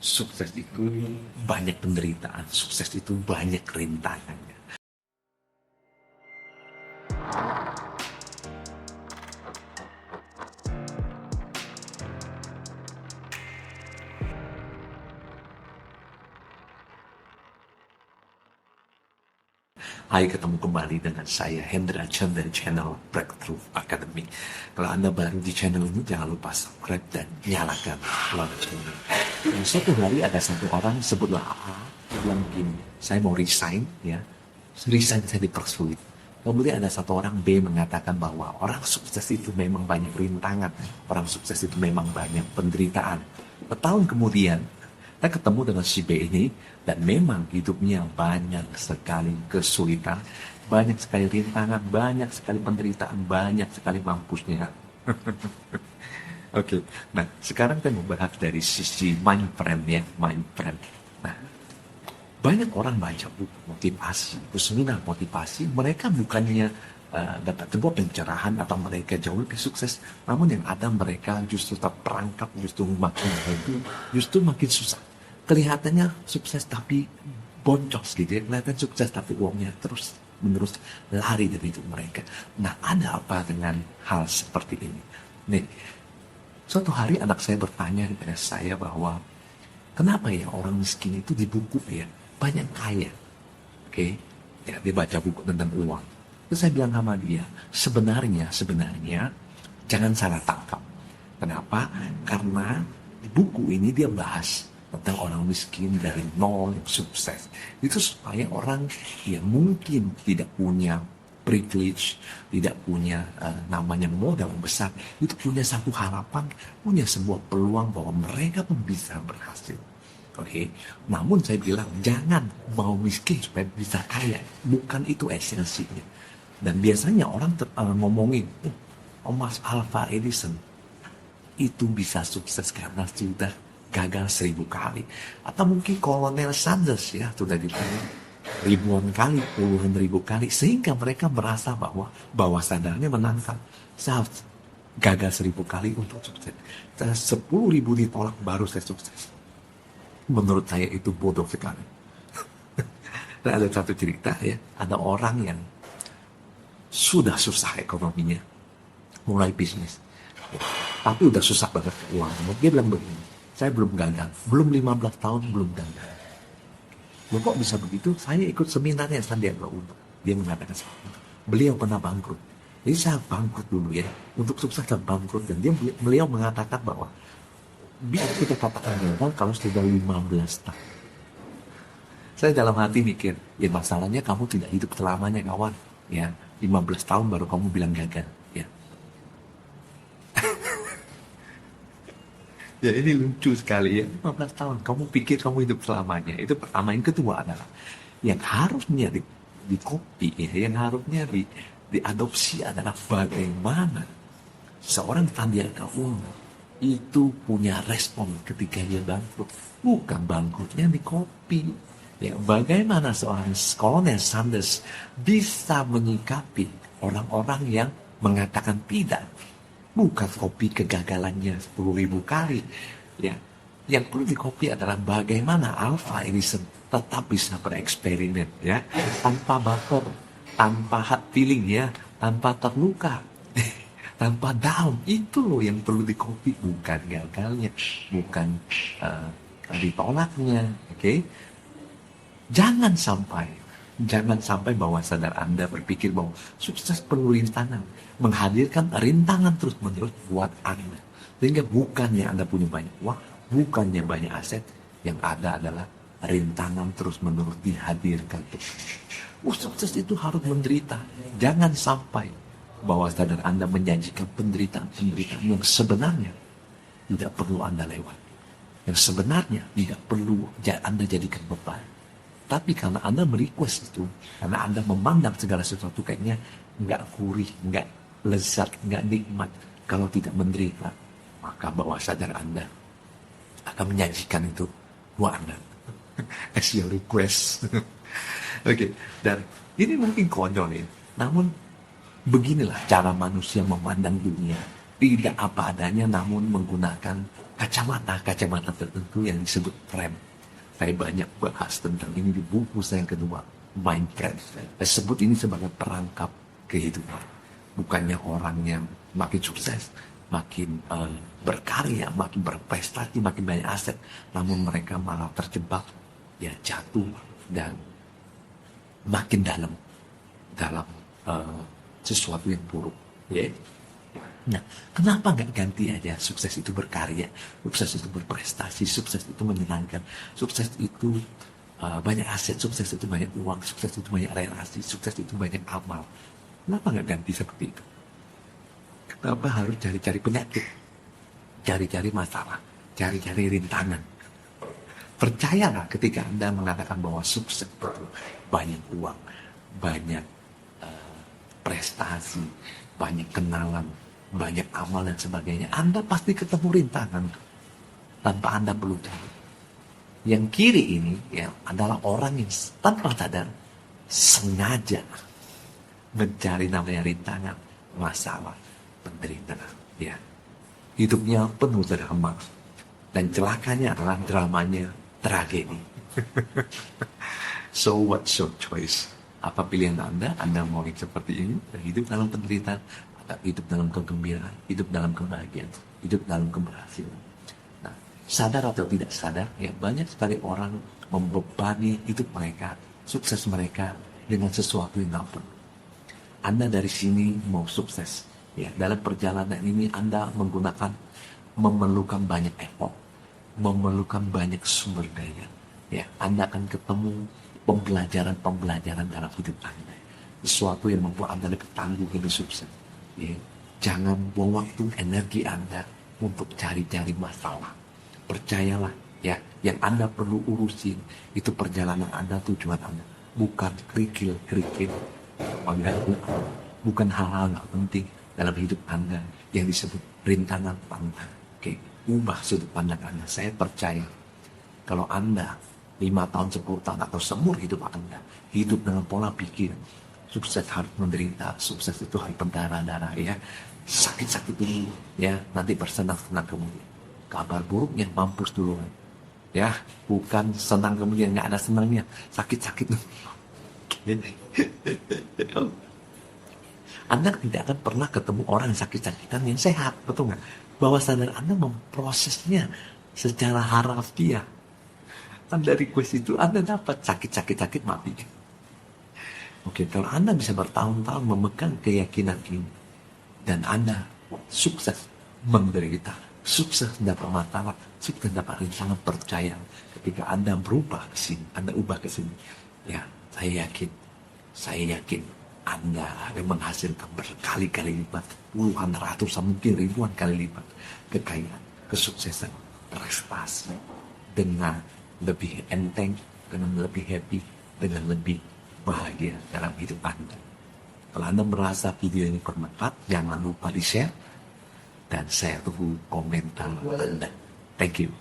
Sukses itu banyak penderitaan, sukses itu banyak rintangannya. Hai, ketemu kembali dengan saya Hendra Chen dari channel Breakthrough Academy. Kalau Anda baru di channel ini, jangan lupa subscribe dan nyalakan loncengnya. Dan suatu hari ada satu orang, sebutlah A, bilang begini, saya mau resign, ya. Resign saya dipersulit. Kemudian ada satu orang B mengatakan bahwa orang sukses itu memang banyak rintangan, orang sukses itu memang banyak penderitaan. Setahun kemudian, saya ketemu dengan si B ini, dan memang hidupnya banyak sekali kesulitan, banyak sekali rintangan, banyak sekali penderitaan, banyak sekali mampusnya. Oke, nah sekarang saya mau bahas dari sisi mind frame ya, mind frame. Nah, banyak orang baca buku motivasi, buku seminar motivasi, mereka bukannya dapat sebuah pencerahan atau mereka jauh lebih sukses, namun yang ada mereka justru terperangkap, justru makin happy, justru makin susah. Kelihatannya sukses tapi boncos gitu ya, kelihatan sukses tapi uangnya terus menerus lari dari hidup mereka. Nah, ada apa dengan hal seperti ini? Nih, suatu hari anak saya bertanya kepada saya bahwa kenapa ya orang miskin itu di buku ya banyak kaya? Oke, ya dia baca buku tentang uang. Terus saya bilang sama dia, sebenarnya jangan salah tangkap. Kenapa? Karena di buku ini dia bahas tentang orang miskin dari nol yang sukses. Itu supaya orang yang mungkin tidak punya privilege, tidak punya namanya modal besar, itu punya satu harapan, punya sebuah peluang bahwa mereka pun bisa berhasil. Oke, namun saya bilang jangan mau miskin supaya bisa kaya, bukan itu esensinya. Dan biasanya orang ngomongin, Thomas Alva Edison itu bisa sukses karena sudah gagal 1000 kali. Atau mungkin Kolonel Sanders ya, sudah ditanya ribuan kali, puluhan ribu kali, sehingga mereka merasa bahwa bawah sadarnya menangkap. Saya harus gagal 1000 kali untuk sukses. 10.000 ditolak baru saya sukses. Menurut saya itu bodoh sekali. Dan ada satu cerita ya, ada orang yang sudah susah ekonominya, mulai bisnis, tapi udah susah banget keuangan. Dia bilang begini, saya belum gagal, belum 15 tahun belum gagal. Loh kok bisa begitu? Saya ikut seminarnya Sandiaga Uno. Dia mengatakan seperti itu. Beliau pernah bangkrut. Jadi saya bangkrut dulu ya, untuk sukses dan bangkrut. Dan beliau mengatakan bahwa bisa kita katakan gagal kalau sudah 15 tahun. Saya dalam hati mikir, ya masalahnya kamu tidak hidup selamanya kawan. Ya, 15 tahun baru kamu bilang gagal. Ya, ya ini lucu sekali ya, 15 tahun kamu pikir kamu hidup selamanya. Itu pertama. Yang kedua adalah yang harusnya di copy ya, yang harusnya diadopsi adalah bagaimana seorang Sandiaga Uno itu punya respon ketika dia bangkrut, bukan bangkrutnya di copy. Ya, bagaimana seorang Kolonel Sanders bisa menyikapi orang-orang yang mengatakan tidak, bukan kopi kegagalannya 10.000 kali. Ya, yang perlu dikopi adalah bagaimana Alpha Edison tetap bisa bereksperimen, ya, tanpa baper, tanpa hard feeling, ya, tanpa terluka, tanpa down. Itu loh yang perlu dikopi, bukan gagalnya, bukan ditolaknya. Oke, Jangan sampai bawah sadar Anda berpikir bahwa sukses perlu rintangan, menghadirkan rintangan terus-menerus buat Anda. Sehingga bukannya Anda punya banyak uang, bukannya banyak aset, yang ada adalah rintangan terus-menerus dihadirkan. Sukses itu harus menderita. Jangan sampai bawah sadar Anda menjanjikan penderitaan-penderitaan yang sebenarnya tidak perlu Anda lewati. Yang sebenarnya tidak perlu Anda jadikan beban. Tapi karena Anda merequest itu, karena Anda memandang segala sesuatu kayaknya nggak gurih, nggak lezat, nggak nikmat kalau tidak menderita, maka bawah sadar Anda akan menyajikan itu buat Anda as your request. Oke, dan ini mungkin konyol ya, namun beginilah cara manusia memandang dunia. tidak apa adanya, namun menggunakan kacamata tertentu yang disebut frame. Saya banyak bahas tentang ini di buku saya yang kedua, Mind Frame. Saya sebut ini sebagai perangkap kehidupan. Bukannya orang yang makin sukses, makin berkarya, makin berprestasi, makin banyak aset, namun mereka malah terjebak, ya jatuh dan makin dalam sesuatu yang buruk. Ya. Nah, kenapa nggak ganti aja sukses itu berkarya, sukses itu berprestasi, sukses itu menyenangkan, sukses itu banyak aset, sukses itu banyak uang, sukses itu banyak relasi, sukses itu banyak amal. Kenapa nggak ganti seperti itu? Kenapa harus cari-cari penyakit, cari-cari masalah, cari-cari rintangan? Percayalah ketika Anda mengatakan bahwa sukses itu banyak uang, banyak prestasi, banyak kenalan, banyak amal dan sebagainya, Anda pasti ketemu rintangan tanpa Anda perlu cari. Yang kiri ini ya adalah orang yang tanpa sadar sengaja mencari namanya rintangan, masalah, penderitaan. Ya, hidupnya penuh drama dan celakanya adalah dramanya tragedi. So what's your choice? Apa pilihan Anda? Anda mau hidup seperti ini, hidup dalam penderitaan, atau hidup dalam kegembiraan, hidup dalam kebahagiaan, hidup dalam keberhasilan. Nah, sadar atau tidak sadar, ya banyak sekali orang membebani hidup mereka, sukses mereka dengan sesuatu yang nggak perlu. Anda dari sini mau sukses, ya dalam perjalanan ini Anda memerlukan banyak effort, memerlukan banyak sumber daya. Ya, Anda akan ketemu pembelajaran dalam hidup Anda, sesuatu yang membuat Anda lebih tangguh, lebih sukses. Ya. Jangan buang waktu, energi Anda untuk cari-cari masalah. Percayalah, ya, yang Anda perlu urusin itu perjalanan Anda, tujuan Anda, bukan kerikil-kerikil, bukan hal-hal nggak penting dalam hidup Anda yang disebut rintangan tantangan. Oke, ubah sudut pandang Anda. Saya percaya kalau Anda 5 tahun, 10 tahun, atau seumur hidup Anda hidup dengan pola pikir sukses harus menderita, sukses itu harus berdarah-darah, ya sakit-sakit dulu, ya nanti bersenang-senang kemudian. Kabar buruknya mampus dulu, ya bukan senang kemudian nggak ada senangnya, sakit-sakit dulu. Anda tidak akan pernah ketemu orang yang sakit-sakitan yang sehat, betul nggak? Bahwa sadar Anda memprosesnya secara harafiah. Anda request itu, Anda dapat sakit mati. Oke, kalau Anda bisa bertahun-tahun memegang keyakinan ini, dan Anda sukses menderita, sukses dapat masalah, sukses dapat rintangan, percaya ketika Anda berubah ke sini, Anda ubah ke sini, ya saya yakin Anda akan menghasilkan berkali-kali lipat, puluhan, ratusan, mungkin ribuan kali lipat kekayaan, kesuksesan, prestasi dengan lebih enteng, dengan lebih happy, dengan lebih bahagia dalam hidup Anda. Kalau Anda merasa video ini bermanfaat, jangan lupa di-share, dan saya tunggu komentar Anda. Thank you.